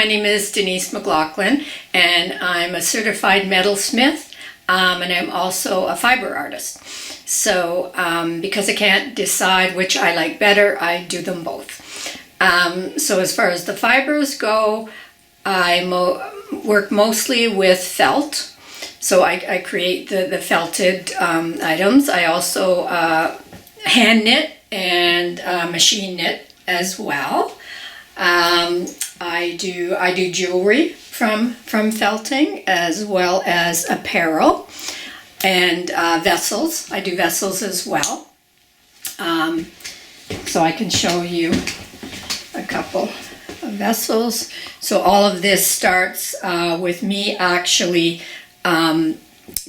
my name is Denise Magloughlen, and I'm a certified metalsmith, and I'm also a fiber artist. So because I can't decide which I like better, I do them both. So as far as the fibers go, I work mostly with felt. So I create the felted items. I also hand knit and machine knit as well. I do jewelry from felting, as well as apparel and vessels. I do vessels as well. So I can show you a couple of vessels. So all of this starts with me actually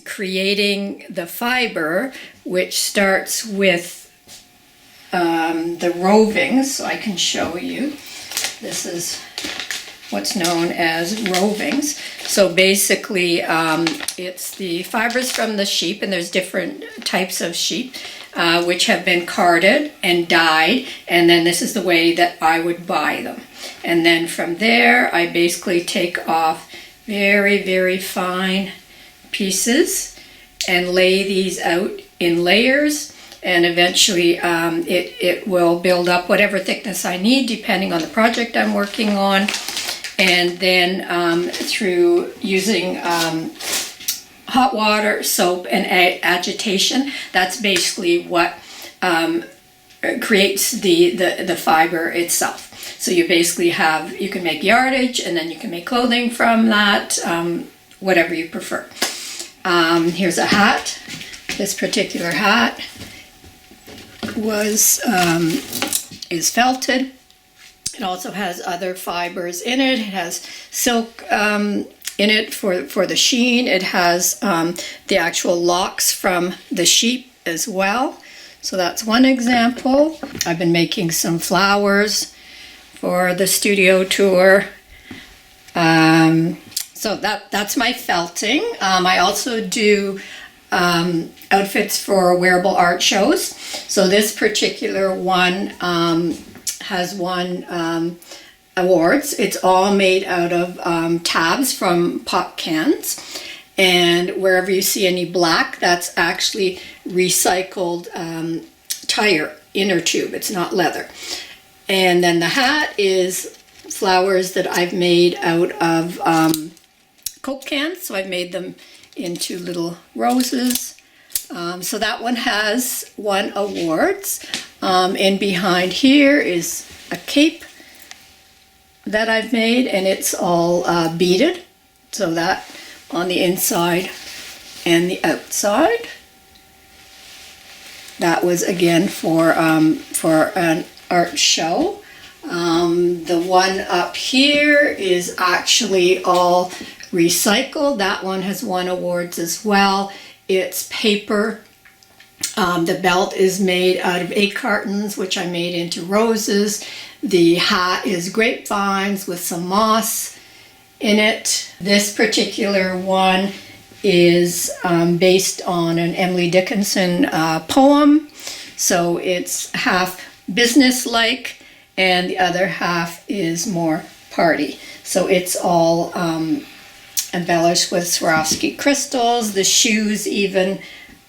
creating the fiber, which starts with the rovings. So I can show you. This is what's known as rovings. So basically it's the fibers from the sheep, and there's different types of sheep which have been carded and dyed, and then this is the way that I would buy them. And then from there I basically take off very, very fine pieces and lay these out in layers, and eventually it will build up whatever thickness I need depending on the project I'm working on. And then through using hot water, soap, and agitation, that's basically what creates the fiber itself. So you basically you can make yardage, and then you can make clothing from that, whatever you prefer. Here's a hat. This particular hat is felted. It also has other fibers in it. It has silk in it for the sheen. It has the actual locks from the sheep as well. So that's one example. I've been making some flowers for the studio tour. So that's my felting. I also do outfits for wearable art shows. So this particular one has won awards. It's all made out of tabs from pop cans, and wherever you see any black, that's actually recycled tire inner tube. It's not leather. And then the hat is flowers that I've made out of Coke cans. So I've made them into little roses. So that one has won awards. And behind here is a cape that I've made, and it's all beaded. So that on the inside and the outside. That was again for an art show. The one up here is actually all recycled. That one has won awards as well. It's paper. The belt is made out of egg cartons, which I made into roses. The hat is grapevines with some moss in it. This particular one is based on an Emily Dickinson poem. So it's half business-like, and the other half is more party. So it's all embellished with Swarovski crystals. The shoes even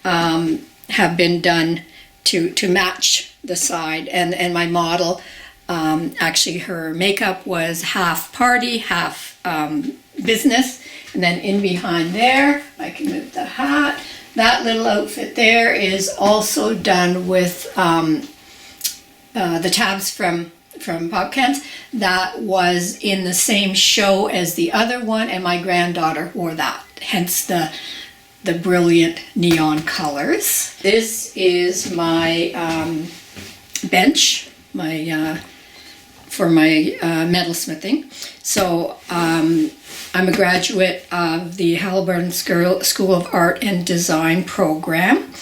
have been done to match the side, and my model, actually her makeup was half party, half business. And then in behind there, I can move the hat, that little outfit there is also done with the tabs from pop cans. That was in the same show as the other one, and my granddaughter wore that, hence the brilliant neon colors. This is my bench, for my metalsmithing. So I'm a graduate of the Haliburton School of Art and Design program.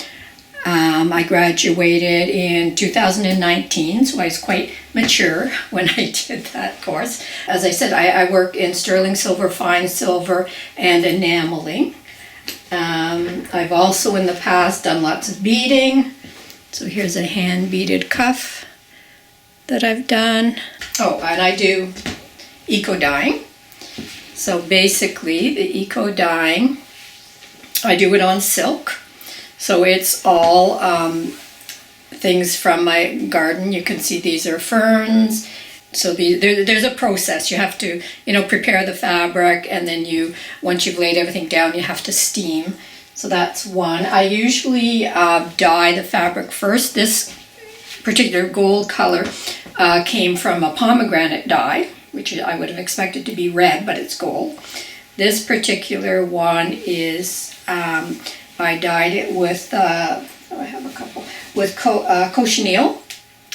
I graduated in 2019, so I was quite mature when I did that course. As I said, I work in sterling silver, fine silver, and enamelling. I've also in the past done lots of beading. So here's a hand beaded cuff that I've done. Oh, and I do eco dyeing. So basically the eco dyeing, I do it on silk. So it's all things from my garden. You can see these are ferns. So there's a process. You have to, prepare the fabric, and then once you've laid everything down, you have to steam. So that's one. I usually dye the fabric first. This particular gold color came from a pomegranate dye, which I would have expected to be red, but it's gold. This particular one is, I dyed it with, I have a couple, with cochineal,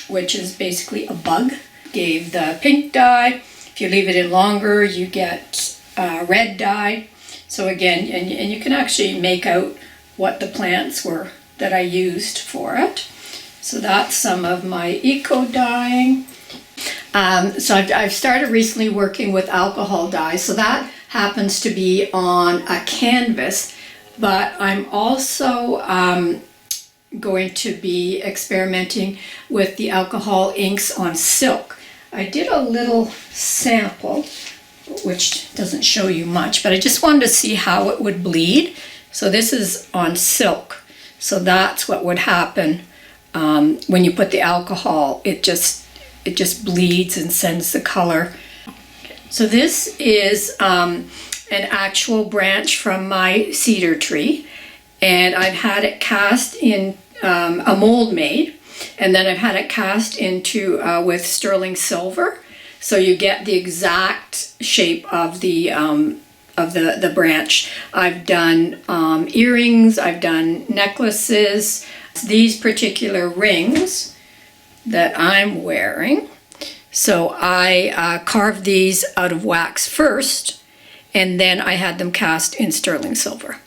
which is basically a bug. Gave the pink dye. If you leave it in longer, you get red dye. So again, and you can actually make out what the plants were that I used for it. So that's some of my eco dyeing. So I've started recently working with alcohol dye. So that happens to be on a canvas, but I'm also going to be experimenting with the alcohol inks on silk. I did a little sample, which doesn't show you much, but I just wanted to see how it would bleed. So this is on silk. So that's what would happen when you put the alcohol. It just bleeds and sends the color. So this is an actual branch from my cedar tree, and I've had it cast in a mold made. And then I've had it cast into with sterling silver, so you get the exact shape of the branch. I've done earrings, I've done necklaces. These particular rings that I'm wearing, so I carved these out of wax first, and then I had them cast in sterling silver.